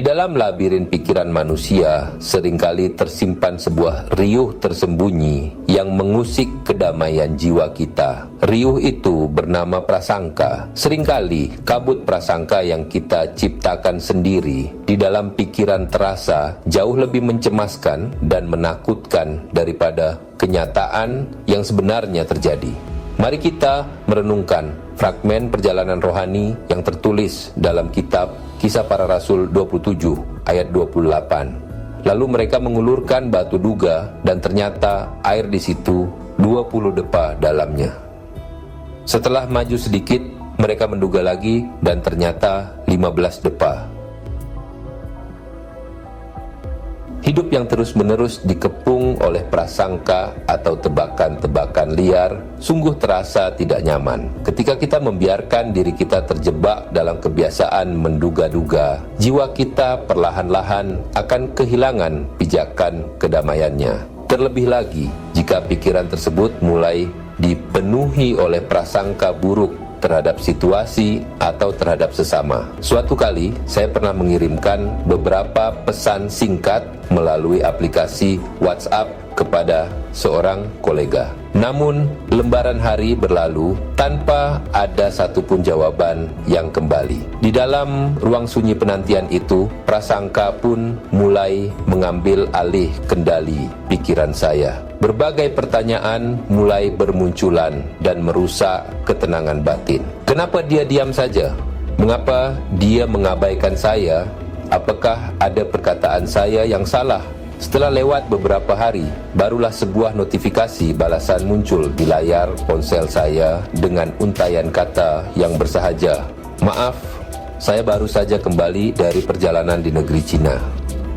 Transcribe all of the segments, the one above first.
Di dalam labirin pikiran manusia, seringkali tersimpan sebuah riuh tersembunyi yang mengusik kedamaian jiwa kita. Riuh itu bernama prasangka. Seringkali kabut prasangka yang kita ciptakan sendiri di dalam pikiran terasa jauh lebih mencemaskan dan menakutkan daripada kenyataan yang sebenarnya terjadi. Mari kita merenungkan fragmen perjalanan rohani yang tertulis dalam kitab Kisah Para Rasul 27 ayat 28. Lalu mereka mengulurkan batu duga dan ternyata air di situ 20 depa dalamnya. Setelah maju sedikit, mereka menduga lagi dan ternyata 15 depa. Hidup yang terus-menerus dikepung oleh prasangka atau tebakan-tebakan liar sungguh terasa tidak nyaman. Ketika kita membiarkan diri kita terjebak dalam kebiasaan menduga-duga, jiwa kita perlahan-lahan akan kehilangan pijakan kedamaiannya. Terlebih lagi, jika pikiran tersebut mulai dipenuhi oleh prasangka buruk terhadap situasi atau terhadap sesama. Suatu kali saya pernah mengirimkan beberapa pesan singkat melalui aplikasi WhatsApp kepada seorang kolega. Namun lembaran hari berlalu tanpa ada satupun jawaban yang kembali. Di dalam ruang sunyi penantian itu, prasangka pun mulai mengambil alih kendali pikiran saya. Berbagai pertanyaan mulai bermunculan dan merusak ketenangan batin. Kenapa dia diam saja? Mengapa dia mengabaikan saya? Apakah ada perkataan saya yang salah? Setelah lewat beberapa hari, barulah sebuah notifikasi balasan muncul di layar ponsel saya dengan untayan kata yang bersahaja. Maaf, saya baru saja kembali dari perjalanan di negeri Cina.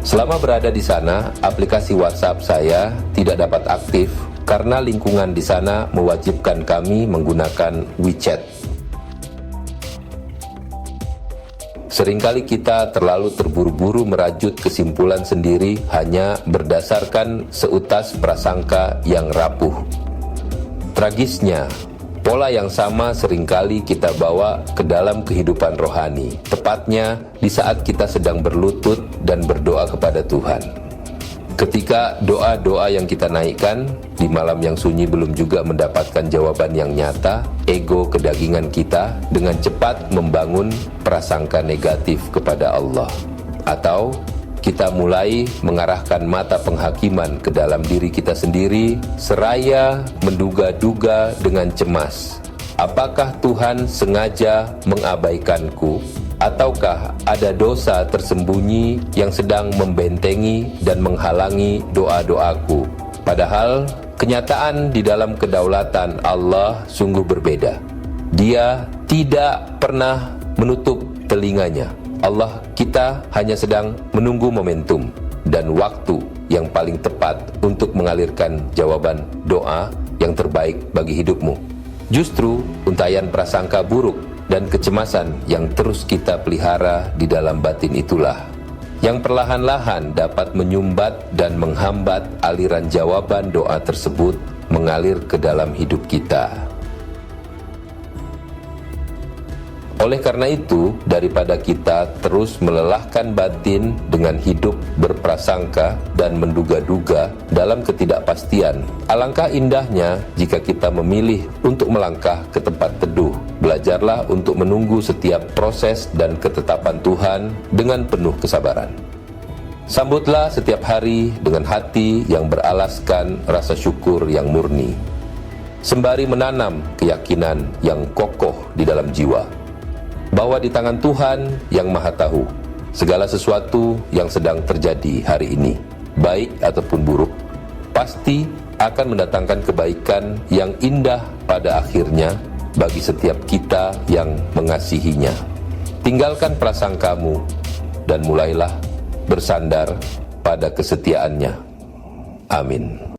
Selama berada di sana, aplikasi WhatsApp saya tidak dapat aktif karena lingkungan di sana mewajibkan kami menggunakan WeChat. Seringkali kita terlalu terburu-buru merajut kesimpulan sendiri hanya berdasarkan seutas prasangka yang rapuh. Tragisnya, pola yang sama seringkali kita bawa ke dalam kehidupan rohani, tepatnya di saat kita sedang berlutut dan berdoa kepada Tuhan. Ketika doa-doa yang kita naikkan di malam yang sunyi belum juga mendapatkan jawaban yang nyata, ego kedagingan kita dengan cepat membangun prasangka negatif kepada Allah. Atau kita mulai mengarahkan mata penghakiman ke dalam diri kita sendiri, seraya menduga-duga dengan cemas. Apakah Tuhan sengaja mengabaikanku? Ataukah ada dosa tersembunyi yang sedang membentengi dan menghalangi doa-doaku? Padahal kenyataan di dalam kedaulatan Allah sungguh berbeda. Dia tidak pernah menutup telinganya. Allah kita hanya sedang menunggu momentum dan waktu yang paling tepat untuk mengalirkan jawaban doa yang terbaik bagi hidupmu. Justru untayan prasangka buruk dan kecemasan yang terus kita pelihara di dalam batin itulah yang perlahan-lahan dapat menyumbat dan menghambat aliran jawaban doa tersebut mengalir ke dalam hidup kita. Oleh karena itu, daripada kita terus melelahkan batin dengan hidup berprasangka dan menduga-duga dalam ketidakpastian, alangkah indahnya jika kita memilih untuk melangkah ke tempat teduh. Belajarlah untuk menunggu setiap proses dan ketetapan Tuhan dengan penuh kesabaran. Sambutlah setiap hari dengan hati yang beralaskan rasa syukur yang murni, sembari menanam keyakinan yang kokoh di dalam jiwa bahwa di tangan Tuhan yang Maha Tahu segala sesuatu yang sedang terjadi hari ini, baik ataupun buruk, pasti akan mendatangkan kebaikan yang indah pada akhirnya bagi setiap kita yang mengasihinya. Tinggalkan prasangkamu dan mulailah bersandar pada kesetiaannya. Amin.